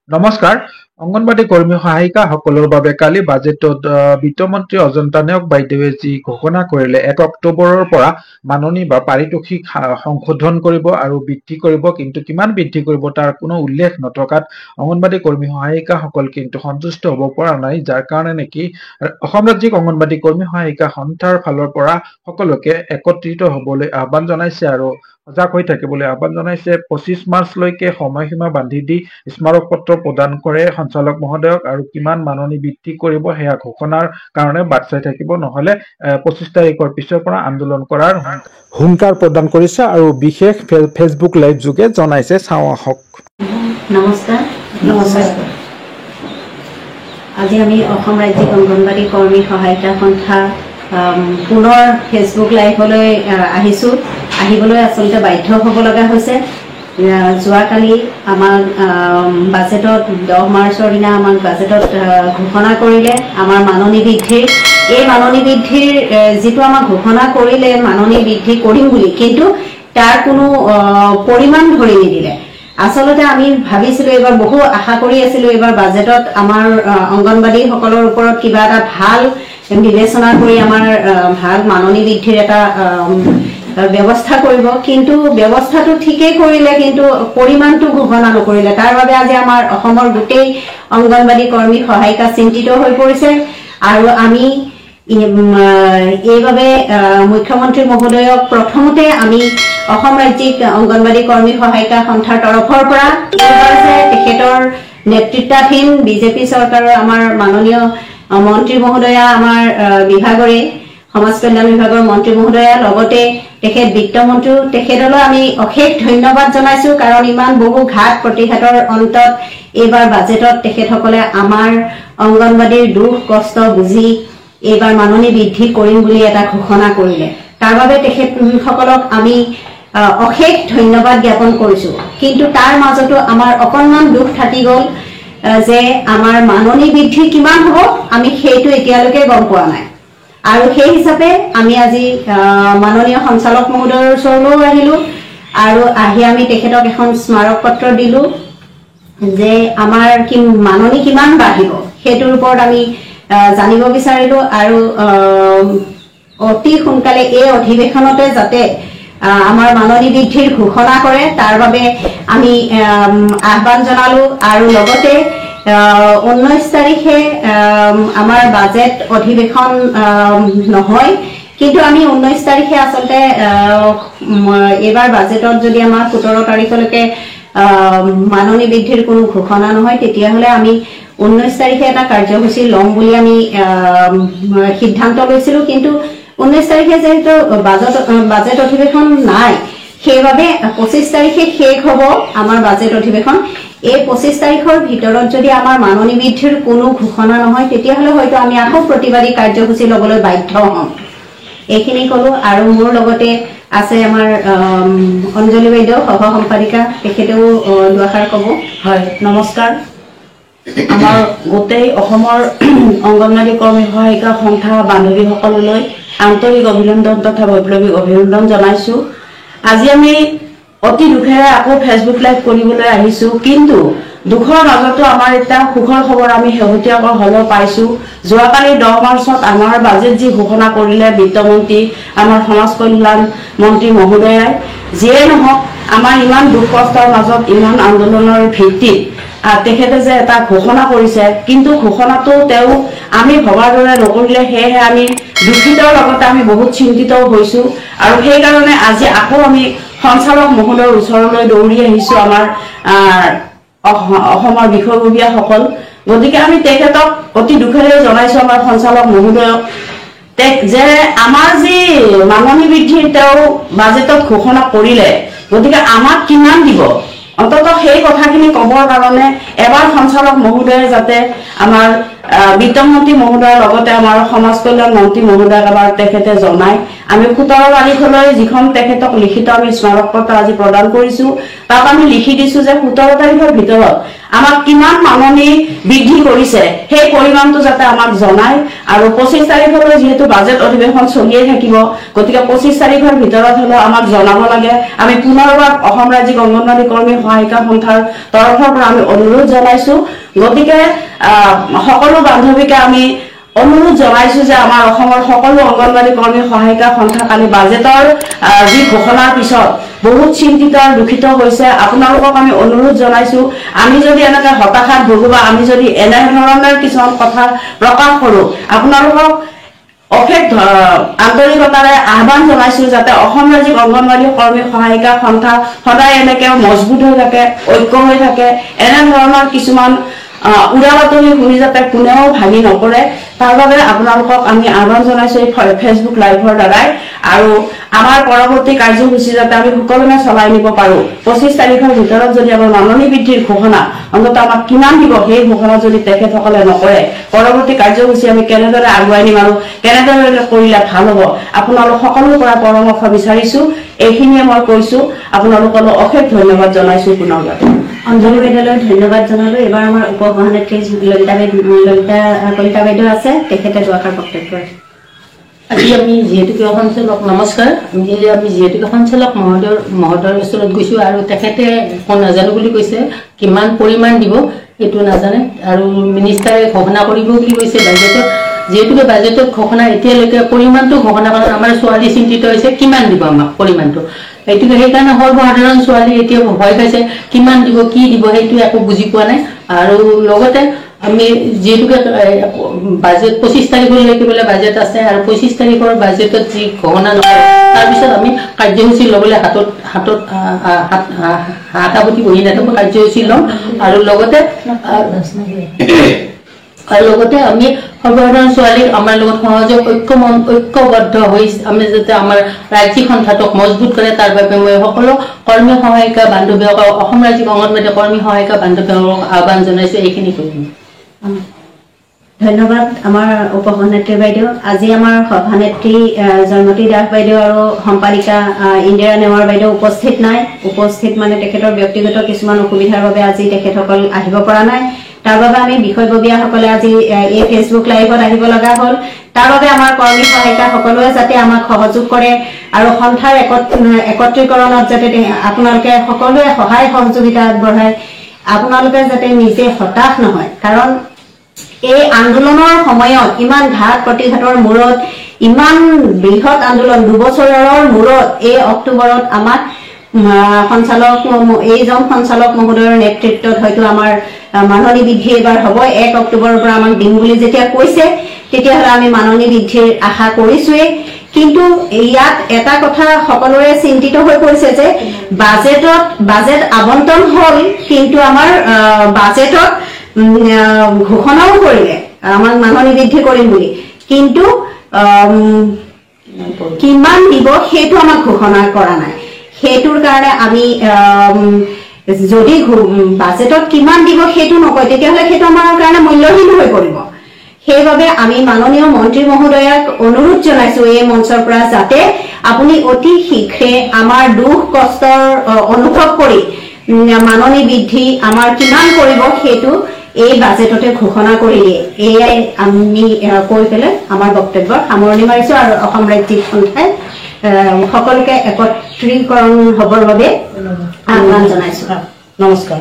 নমস্কাৰ অংগনবাড়ী কৰ্মী সহায়িকা সকলৰ বাবে কালি বাজেটত বিত্তমন্ত্ৰী অজন্তা নেওগ বাইদেৱে যি ঘোষণা কৰিলে 1 অক্টোবৰৰ পৰা মাননী বা পাৰিতোষিক সংশোধন কৰিব আৰু বৃদ্ধি কৰিব কিন্তু কিমান বৃদ্ধি কৰিব তাৰ কোনো উল্লেখ নথকাত অংগনবাড়ী কৰ্মী সহায়িকা সকল কিন্তু সন্তুষ্ট হ'ব পৰা নাই যাৰ কাৰণে নেকি অসম ৰাজ্যিক অংগনবাড়ী কৰ্মী সহায়িকা সন্থাৰ ফালৰ পৰা সকলোকে একত্ৰিত হ'বলৈ আহ্বান জনাইছে আৰু সজাগ হৈ থাকিবলৈ আহ্বান জনাইছে 25 মাৰ্চলৈকে সময়সীমা বান্ধি দি স্মাৰক পত্ৰ প্ৰদান কৰে সঞ্চালক মহোদয়ক আৰু কিমান মাননী বৃদ্ধি কৰিব সেয়া ঘোষণাৰ কাৰণে বাট চাই থাকিব নহলে 25 তাৰিখৰ পিছৰ পৰা আন্দোলন কৰাৰ হুংকাৰ প্ৰদান কৰিছে আৰু বিশেষ ফেচবুক লাইভ যোগে জনাইছে চাওঁ আহক। নমস্কাৰ আজি আমি অসম ৰাজ্যিক অংগনবাড়ী কৰ্মী সহায়িকা সন্থা পুনৰ ফেচবুক লাইভলৈ আহিবলৈ আচলতে বাধ্য হ'ব লগা হৈছে। যোৱাকালি আমাক বাজেটত 10 মাৰ্চৰ দিনা আমাক বাজেটত ঘোষণা কৰিলে আমাৰ মাননী বৃদ্ধিৰ এই মাননী বৃদ্ধিৰ যিটো আমাক ঘোষণা কৰিলে মাননী বৃদ্ধি কৰিম বুলি কিন্তু তাৰ কোনো পৰিমাণ ধৰি নিদিলে। আচলতে আমি ভাবিছিলো এবাৰ বহু আশা কৰি আছিলো এবাৰ বাজেটত আমাৰ অংগনবাড়ী সকলৰ ওপৰত কিবা এটা ভাল বিবেচনা কৰি আমাৰ ভাল মাননী বৃদ্ধিৰ এটা ব্যৱস্থা কৰিব কিন্তু ব্যৱস্থাটো ঠিকই কৰিলে কিন্তু পৰিমাণটো ঘোষণা নকৰিলে। তাৰ বাবে আজি আমাৰ অসমৰ গোটেই অংগনবাড়ী কৰ্মী সহায়িকা চিন্তিত হৈ পৰিছে আৰু আমি এইভাবে মুখ্যমন্ত্ৰী মহোদয়ক প্ৰথমতে আমি অসম ৰাজ্যিক অংগনবাড়ী কৰ্মী সহায়িকা সন্থাৰ তৰফৰ পৰা তেখেতৰ নেতৃত্বাধীন বিজেপি চৰকাৰৰ আমাৰ মাননীয় মন্ত্ৰী মহোদয়া আমাৰ বিভাগৰে সমাজ কল্যাণ বিভাগৰ মন্ত্ৰী মহোদয়া লগতে তেখেত বিত্তমন্ত্ৰী তেখেতলৈ আমি অশেষ ধন্যবাদ জনাইছো কাৰণ ইমান বহু ঘাত প্ৰতিঘাতৰ অন্তত এইবাৰ বাজেটত তেখেতসকলে আমাৰ অংগনবাড়ীৰ দুখ কষ্ট বুজি এইবাৰ মাননী বৃদ্ধি কৰিম বুলি এটা ঘোষণা কৰিলে। তাৰ বাবে তেখেতসকলক আমি অশেষ ধন্যবাদ জ্ঞাপন কৰিছো কিন্তু তাৰ মাজতো আমাৰ অকণমান দুখ থাকি গ'ল যে আমাৰ মাননী বৃদ্ধি কিমান হ'ব আমি সেইটো এতিয়ালৈকে গম পোৱা নাই আৰু সেই হিচাপে আমি আজি মাননীয় সঞ্চালক মহোদয়ৰ ওচৰলৈ আহিলো আৰু আহি আমি তেখেতক এখন স্মাৰক পত্ৰ দিলো যে আমাৰ মাননী কিমান বাঢ়িব সেইটোৰ ওপৰত আমি জানিব বিচাৰিলো আৰু অতি সোনকালে এই অধিৱেশনতে যাতে আমাৰ মাননী বৃদ্ধিৰ ঘোষণা কৰে তাৰ বাবে আমি আহ্বান জনালো আৰু লগতে 19 তাৰিখে আমাৰ বাজেট অধিৱেশন নহয় কিন্তু আমি 19 তাৰিখে আচলতে এবাৰ বাজেটত যদি আমাৰ 17 তাৰিখলৈকে মাননী বৃদ্ধিৰ কোনো ঘোষণা নহয় তেতিয়াহলে আমি 19 তাৰিখে এটা কাৰ্যসূচী লম বুলি আমি সিদ্ধান্ত লৈছিলো কিন্তু 19 তাৰিখে যেহেতু বাজেট অধিৱেশন নাই সেইবাবে 25 তাৰিখে শেষ হ'ব আমাৰ বাজেট অধিৱেশন এই 25 তাৰিখৰ ভিতৰত যদি আমাৰ মাননী বৃদ্ধিৰ কোনো ঘোষণা নহয় তেতিয়াহলে হয়তো আমি আকৌ প্ৰতিবাদী কাৰ্যসূচী লবলৈ বাধ্য হ'ম। এইখিনি কলো আৰু মোৰ লগতে আছে আমাৰ অঞ্জলি বাইদেউ সহ সম্পাদিকা তেখেতেও দুআষাৰ ক'ব। হয় নমস্কাৰ আমাৰ গোটেই অসমৰ অংগনবাড়ী কৰ্মী সহায়িকা সন্থা বান্ধৱীসকললৈ আন্তৰিক অভিনন্দন তথা বৈপ্লৱিক অভিনন্দন জনাইছো। আজি আমি অতি দুখেৰে আকৌ ফেচবুক লাইভ কৰিবলৈ আহিছো কিন্তু দুখৰ মাজতো আমাৰ এটা সুখৰ খবৰ আমি শেহতীয়াকৈ হ'লেও পাইছো। যোৱাকালি 10 মাৰ্চত আমাৰ বাজেট যি ঘোষণা কৰিলে বিত্তমন্ত্ৰী আমাৰ সমাজ কল্যাণ মন্ত্ৰী মহোদয়াই যিয়ে নহওক আমাৰ ইমান দুখ কষ্টৰ মাজত ইমান আন্দোলনৰ ভিত্তিত তেখেতে যে এটা ঘোষণা কৰিছে কিন্তু ঘোষণাটো তেওঁ আমি ভবাৰ দৰে নকৰিলে সেয়েহে আমি দুখিতৰ লগতে আমি বহুত চিন্তিতও হৈছো আৰু সেইকাৰণে আজি আকৌ আমি সঞ্চালক মহোদয়ৰ ওচৰলৈ দৌৰি আহিছো আমাৰ অসমৰ বিষয়ববীয়াসকল। গতিকে আমি তেখেতক অতি দুখেৰে জনাইছো আমাৰ সঞ্চালক মহোদয়ক যে আমাৰ যি মাননী বৃদ্ধি তেওঁ বাজেটত ঘোষণা কৰিলে গতিকে আমাক কিমান দিব অন্তত সেই কথাখিনি ক'বৰ কাৰণে এবাৰ সঞ্চালক মহোদয়ে যাতে আমাৰ বিত্তমন্ত্ৰী মহোদয়ৰ লগতে আমাৰ সমাজ কল্যাণ মন্ত্ৰী মহোদয়ক এবাৰ তেখেতে জনাই আমি 17 তাৰিখলৈ যিখন তেখেতক লিখিত আমি স্মাৰক পত্ৰ আজি প্ৰদান কৰিছো তাত আমি লিখি দিছো যে 17 তাৰিখৰ ভিতৰত আমাক কিমান মাননি বৃদ্ধি কৰিছে সেই পৰিমাণটো যাতে আমাক জনায় আৰু 25 তাৰিখলৈ যেহেতু বাজেট অধিৱেশন চলিয়ে থাকিব গতিকে 25 তাৰিখৰ ভিতৰত হলে আমাক জনাব লাগে আমি পুনৰবাৰ অসম ৰাজ্যিক অংগনবাড়ী কৰ্মী সহায়িকা সন্থাৰ তৰফৰ পৰা আমি অনুৰোধ জনাইছো গতিকে সকলো বান্ধৱীকে আমি অনুৰোধ জনাইছো যে আমাৰ অসমৰ সকলো অংগনবাড়ী কৰ্মী সহায়িকা সন্থা কালি বাজেটৰ যি ঘোষণাৰ পিছত বহুত চিন্তিত আৰু দুখিত হৈছে আপোনালোকক আমি অনুৰোধ জনাইছো আমি যদি এনেকৈ হতাশাত ভোগো বা আমি যদি এনে ধৰণৰ কিছুমান কথা প্ৰকাশ কৰো আপোনালোকক অশেষ আন্তৰিকতাৰে আহ্বান জনাইছো যাতে অসম ৰাজ্যিক অংগনবাড়ী কৰ্মী সহায়িকা সন্থা সদায় এনেকৈ মজবুত হৈ থাকে ঐক্য হৈ থাকে এনে ধৰণৰ কিছুমান উৰা বাতৰি শুনি যাতে কোনেও ভাঙি নপৰে তাৰ বাবে আপোনালোকক আমি আহ্বান জনাইছো এই ফেচবুক লাইভৰ দ্বাৰাই আৰু আমাৰ পৰৱৰ্তী কাৰ্যসূচী যাতে আমি সকলোৱে চলাই নিব পাৰো 25 তাৰিখৰ ভিতৰত যদি আমাৰ মাননি বৃদ্ধিৰ ঘোষণা অন্ততঃ আমাক কিমান দিব সেই ঘোষণা যদি তেখেতসকলে নকৰে পৰৱৰ্তী কাৰ্যসূচী আমি কেনেদৰে আগুৱাই নিম আৰু কেনেদৰে কৰিলে ভাল হ'ব আপোনালোক সকলোৰ পৰা পৰামৰ্শ বিচাৰিছো এইখিনিয়ে মই কৈছো আপোনালোকলৈ অশেষ ধন্যবাদ জনাইছো পুনৰবাৰ অঞ্জলি বাইদেউলৈ ধন্যবাদ জনালো এবাৰ আমাৰ উপসভানেত্ৰী ললিতা কলিতা বাইদেউ আছে তেখেতে দুআষাৰ বক্তব্য আজি আমি যিহেতুকে সঞ্চালক নমস্কাৰ আমি যিহেতুকে সঞ্চালক মহোদয়ৰ ওচৰত গৈছো আৰু তেখেতে নাজানো বুলি কৈছে কিমান পৰিমাণ দিব এইটো নাজানে আৰু মিনিষ্টাৰে ঘোষণা কৰিব বুলি কৈছে বাজেটত যেহেতুকে বাজেটত ঘোষণা এতিয়ালৈকে পৰিমাণটো ঘোষণা কৰা আমাৰ ছোৱালী চিন্তিত হৈছে কিমান দিব আমাক পৰিমাণটো এইটোকে সেইকাৰণে সৰ্বসাধাৰণ ছোৱালী এতিয়া ভয় খাইছে কিমান দিব কি দিব সেইটো একো বুজি পোৱা নাই আৰু লগতে আমি যেহেতুকে বাজেট 25 তাৰিখলৈকে বোলে বাজেট আছে আৰু 25 তাৰিখৰ বাজেটত যি ঘোষণা নকৰে তাৰপিছত আমি কাৰ্যসূচী ল'বলৈ হাতাবতি বহি নাথাকো কাৰ্যসূচী ল'ম আৰু লগতে আমি সৰ্বসাধাৰণ ছোৱালীক আমাৰ লগত সহযোগ ঐক্যবদ্ধ হৈ আমি যাতে আমাৰ ৰাজ্যিক সন্থাটোক মজবুত কৰে তাৰ বাবে মই সকলো কৰ্মী সহায়িকা বান্ধৱীসকলক অসম ৰাজ্যিক অংগনবাড়ী কৰ্মী সহায়িকা বান্ধৱীসকলক আহ্বান জনাইছো এইখিনি কৰিম ধন্যবাদ আমাৰ উপসভানেত্ৰী বাইদেউ আজি আমাৰ সভানেত্ৰী জয়মতী দাস বাইদেউ আৰু সম্পাদিকা ইন্দিৰা নেৱাৰ বাইদেউ উপস্থিত নাই উপস্থিত মানে তেখেতৰ ব্যক্তিগত কিছুমান অসুবিধাৰ বাবে আজি তেখেতসকল আহিব পৰা নাই তাৰ বাবে আমি বিষয়ববীয়াসকলে আজি এই ফেচবুক লাইভত আহিব লগা হ'ল তাৰ বাবে আমাৰ কৰ্মী সহায়িকা সকলোৱে যাতে আমাক সহযোগ কৰে আৰু সন্থাৰ একত্ৰীকৰণত যাতে আপোনালোকে সকলোৱে সহায় সহযোগিতা আগবঢ়ায় আপোনালোকে যাতে নিজে হতাশ নহয় কাৰণ এই আন্দোলনৰ সময়ত ইমান ঘাত প্ৰতিঘাতৰ মূৰত ইমান বৃহৎ আন্দোলন 2 বছৰৰ মূৰত এই অক্টোবৰত আমাক এইজন সঞ্চালক মহোদয়ৰ নেতৃত্বত হয়তো আমাৰ মাননি বৃদ্ধি এবাৰ হ'ব 1 অক্টোবৰৰ পৰা আমাক দিম বুলি যেতিয়া কৈছে তেতিয়াহ'লে আমি মাননি বৃদ্ধিৰ আশা কৰিছোৱে কিন্তু ইয়াত এটা কথা সকলোৰে চিন্তিত হৈ পৰিছে যে বাজেট আবণ্টন হ'ল কিন্তু আমাৰ বাজেটত ঘোষণাও কৰিলে আমাক মাননি বৃদ্ধি কৰিম বুলি কিন্তু কিমান দিব সেইটো আমাক ঘোষণা কৰা নাই সেইটোৰ কাৰণে আমি যদি বাজেটত কিমান দিব সেইটো নকয় তেতিয়াহ'লে সেইটো আমাৰ কাৰণে মূল্যহীন হৈ পৰিব সেইবাবে আমি মাননীয় মন্ত্ৰী মহোদয়ক অনুৰোধ জনাইছো এই মঞ্চৰ পৰা যাতে আপুনি অতি শীঘ্ৰে আমাৰ দুখ কষ্টৰ অনুভৱ কৰি মাননি বৃদ্ধি আমাৰ কিমান কৰিব সেইটো এই বাজেটতে ঘোষণা কৰি দিয়ে এয়াই আমি কৈ পেলাই আমাৰ বক্তব্য সামৰণি মাৰিছো আৰু অসম ৰাজ্যিক সন্থাই সকলোকে একত্ৰীকৰণ হ'বৰ বাবে আহ্বান জনাইছো নমস্কাৰ